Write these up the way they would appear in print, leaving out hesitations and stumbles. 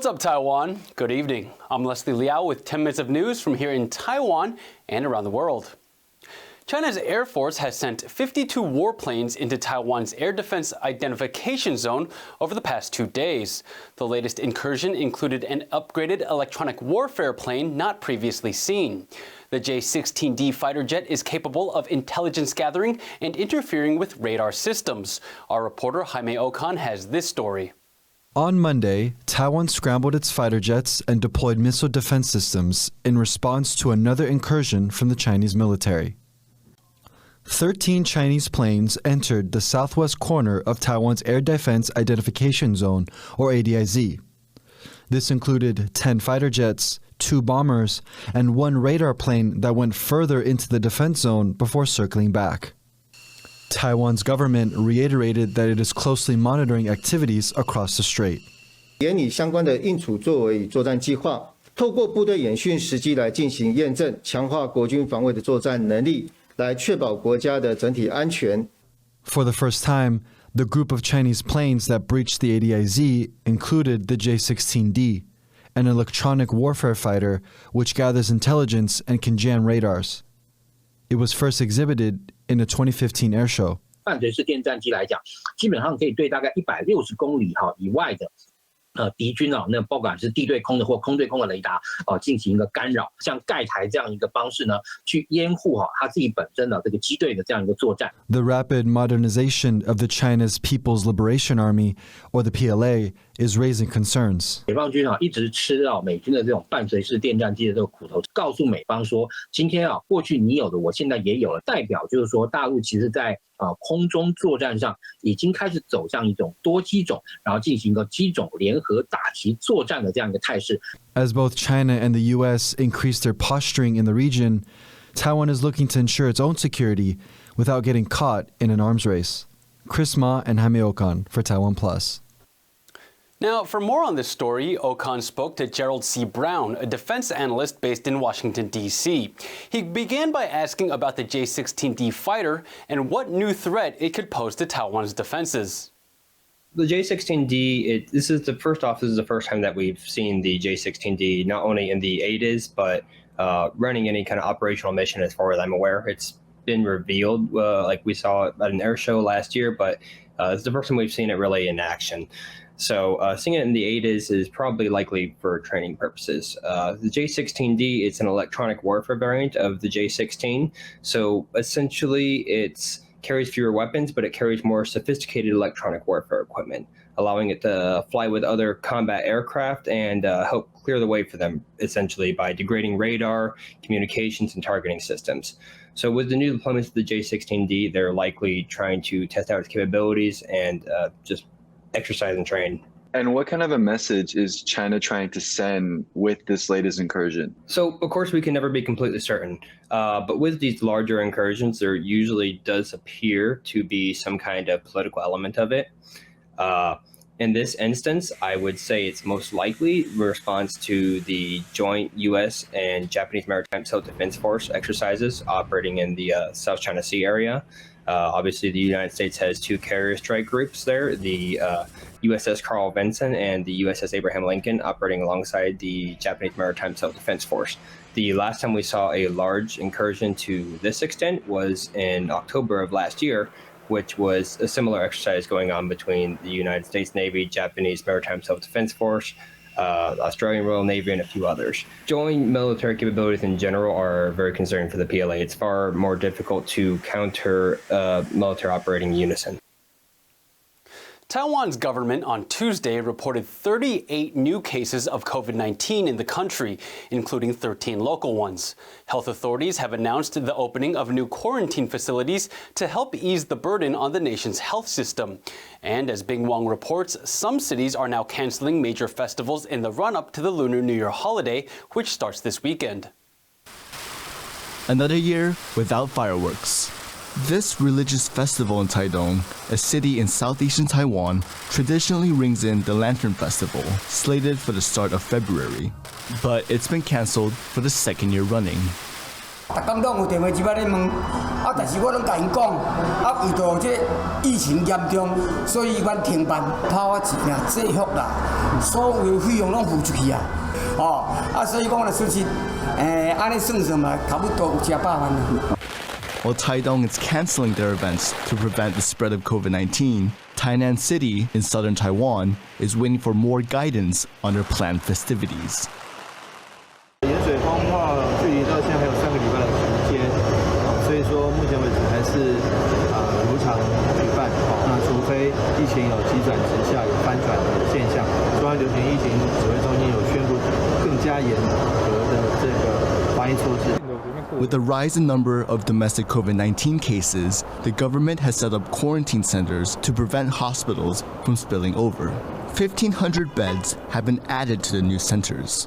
What's up, Taiwan? Good evening. I'm Leslie Liao with 10 minutes of news from here in Taiwan and around the world. China's Air Force has sent 52 warplanes into Taiwan's air defense identification zone over the past 2 days. The latest incursion included an upgraded electronic warfare plane not previously seen. The J-16D fighter jet is capable of intelligence gathering and interfering with radar systems. Our reporter Jaime Okan has this story. On Monday, Taiwan scrambled its fighter jets and deployed missile defense systems in response to another incursion from the Chinese military. 13 Chinese planes entered the southwest corner of Taiwan's Air Defense Identification Zone, or ADIZ. This included 10 fighter jets, 2 bombers, and 1 radar plane that went further into the defense zone before circling back. Taiwan's government reiterated that it is closely monitoring activities across the strait. 研拟相关的应处作为与作战计划，透过部队演训时机来进行验证，强化国军防卫的作战能力，来确保国家的整体安全。For the first time, the group of Chinese planes that breached the ADIZ included the J-16D, an electronic warfare fighter which gathers intelligence and can jam radars. It was first exhibited in a 2015 air show. 伴随式电战机来讲，基本上可以对大概160公里以外的敌军那不管是地对空的或空对空的雷达进行一个干扰，像盖台这样一个方式呢，去掩护它自己本身的这个机队的这样一个作战。The rapid modernization of the China's People's Liberation Army, or the PLA, is raising concerns. 解放军一直吃美军的这种伴随式电战机的这个苦头，告诉美方说，今天过去你有的，我现在也有了，代表就是说大陆其实在空中作战上已经开始走向一种多机种，然后进行一个机种联合打击作战的这样一个态势。As both China and the U.S. increase their posturing in the region, Taiwan is looking to ensure its own security without getting caught in an arms race. Chris Ma and Jaime Okan for TaiwanPlus. Now, for more on this story, Okan spoke to Gerald C. Brown, a defense analyst based in Washington, D.C. He began by asking about the J-16D fighter and what new threat it could pose to Taiwan's defenses. The J-16D, this is the first time that we've seen the J-16D not only in the ADIZ, but running any kind of operational mission as far as I'm aware. It's been revealed, like we saw at an air show last year, but it's the first time we've seen it really in action. So seeing it in the ADIZ is probably likely for training purposes. The J-16D, it's an electronic warfare variant of the J-16. So essentially it carries fewer weapons, but it carries more sophisticated electronic warfare equipment, allowing it to fly with other combat aircraft and help clear the way for them, essentially by degrading radar, communications, and targeting systems. So with the new deployments of the J-16D, they're likely trying to test out its capabilities and just exercise and train. And what kind of a message is China trying to send with this latest incursion? So, of course, we can never be completely certain. But with these larger incursions, there usually does appear to be some kind of political element of it. In this instance, I would say it's most likely in response to the joint U.S. and Japanese Maritime Self-Defense Force exercises operating in the South China Sea area. Obviously, the United States has 2 carrier strike groups there, the USS Carl Vinson and the USS Abraham Lincoln, operating alongside the Japanese Maritime Self-Defense Force. The last time we saw a large incursion to this extent was in October of last year, which was a similar exercise going on between the United States Navy, Japanese Maritime Self-Defense Force, the Australian Royal Navy, and a few others. Joint military capabilities in general are very concerning for the PLA. It's far more difficult to counter military operating in unison. Taiwan's government on Tuesday reported 38 new cases of COVID-19 in the country, including 13 local ones. Health authorities have announced the opening of new quarantine facilities to help ease the burden on the nation's health system. And as Bing Wong reports, some cities are now canceling major festivals in the run-up to the Lunar New Year holiday, which starts this weekend. Another year without fireworks. This religious festival in Taidong, a city in southeastern Taiwan, traditionally rings in the Lantern Festival, slated for the start of February. But it's been cancelled for the 2nd year running. 但是我拢甲因讲，为着这疫情严重，所以阮停办，怕我钱啊制服啦，所有费用拢付出去啊，所以讲来出去，安尼算算嘛，差不多有100万。While Taidong is canceling their events to prevent the spread of COVID-19, Tainan City in southern Taiwan is waiting for more guidance on their planned festivities. 盐水风化距离到现在还有3个礼拜的时间，所以说目前为止还是如常举办。那除非疫情有急转直下、有翻转的现象，中央流行疫情指挥中心有宣布更加严格的这个防疫措施。With the rise in number of domestic COVID-19 cases, the government has set up quarantine centers to prevent hospitals from spilling over. 1,500 beds have been added to the new centers.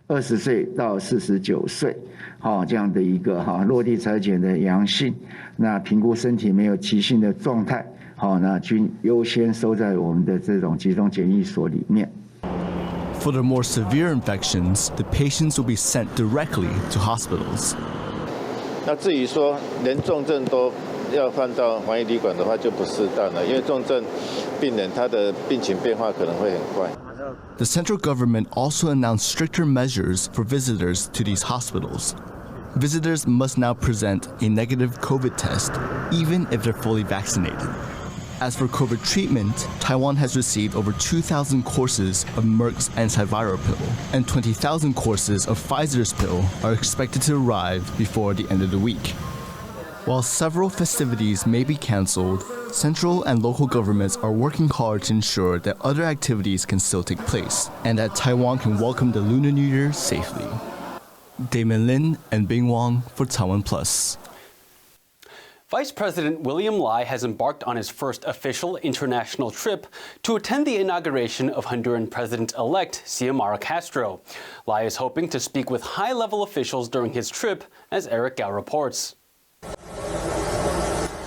20岁到49岁，这样的一个落地裁剪的阳性，那评估身体没有急性的状态，那均优先收在我们的这种集中检疫所里面。For the more severe infections, the patients will be sent directly to hospitals. 那至于说连重症都要放到防疫旅馆的话，就不适当了，因为重症病人他的病情变化可能会很快。The central government also announced stricter measures for visitors to these hospitals. Visitors must now present a negative COVID test, even if they're fully vaccinated. As for COVID treatment, Taiwan has received over 2,000 courses of Merck's antiviral pill, and 20,000 courses of Pfizer's pill are expected to arrive before the end of the week. While several festivities may be canceled, central and local governments are working hard to ensure that other activities can still take place, and that Taiwan can welcome the Lunar New Year safely. Damon Lin and Bing Wong for TaiwanPlus. Vice President William Lai has embarked on his first official international trip to attend the inauguration of Honduran President-elect Xiomara Castro. Lai is hoping to speak with high-level officials during his trip, as Eric Gao reports.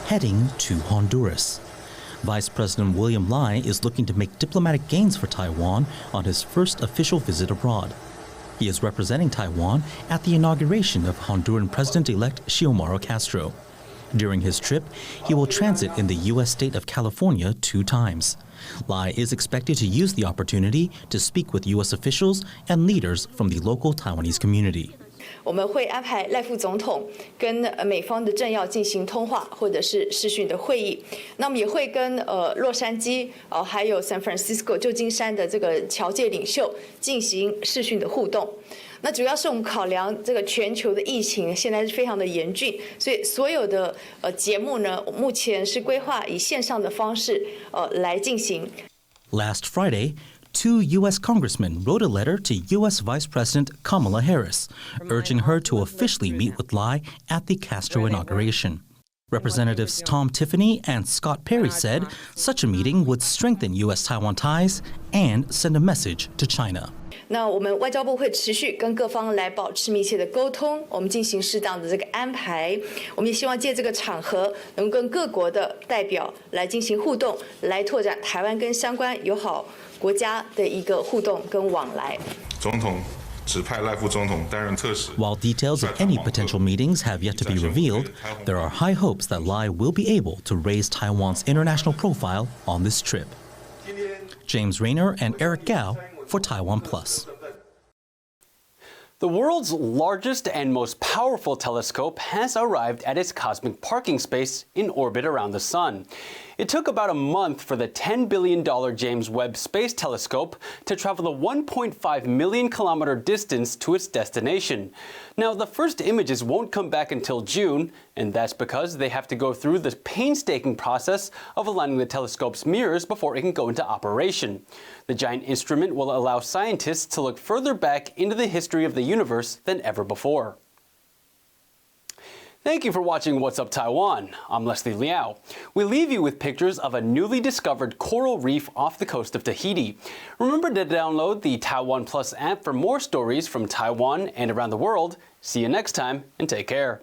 Heading to Honduras. Vice President William Lai is looking to make diplomatic gains for Taiwan on his first official visit abroad. He is representing Taiwan at the inauguration of Honduran President-elect Xiomara Castro. During his trip, he will transit in the U.S. state of California 2 times. Lai is expected to use the opportunity to speak with U.S. officials and leaders from the local Taiwanese community. 我们会安排赖副总统跟美方的政要进行通话或者是视讯的会议。那么也会跟洛杉矶还有 San Francisco 旧金山的这个侨界领袖进行视讯的互动。那主要是我们考量这个全球的疫情现在是非常的严峻，所以所有的节目呢，目前是规划以线上的方式来进行。Last Friday, 2 U.S. congressmen wrote a letter to U.S. Vice President Kamala Harris, urging her to officially meet with Lai at the Castro inauguration. Representatives Tom Tiffany and Scott Perry said such a meeting would strengthen U.S.-Taiwan ties and send a message to China. 那我们外交部会持续跟各方来保持密切的沟通，我们进行适当的这个安排。我们也希望借这个场合，能跟各国的代表来进行互动，来拓展台湾跟相关友好国家的一个互动跟往来。总统指派赖副总统担任特使。While details of any potential meetings have yet to be revealed, there are high hopes that Lai will be able to raise Taiwan's international profile on this trip. James Rayner and Eric Gao for TaiwanPlus. The world's largest and most powerful telescope has arrived at its cosmic parking space in orbit around the Sun. It took about a month for the $10 billion James Webb Space Telescope to travel the 1.5 million kilometer distance to its destination. Now, the first images won't come back until June, and that's because they have to go through the painstaking process of aligning the telescope's mirrors before it can go into operation. The giant instrument will allow scientists to look further back into the history of the universe than ever before. Thank you for watching What's Up Taiwan. I'm Leslie Liao. We leave you with pictures of a newly discovered coral reef off the coast of Tahiti. Remember to download the TaiwanPlus app for more stories from Taiwan and around the world. See you next time, and take care.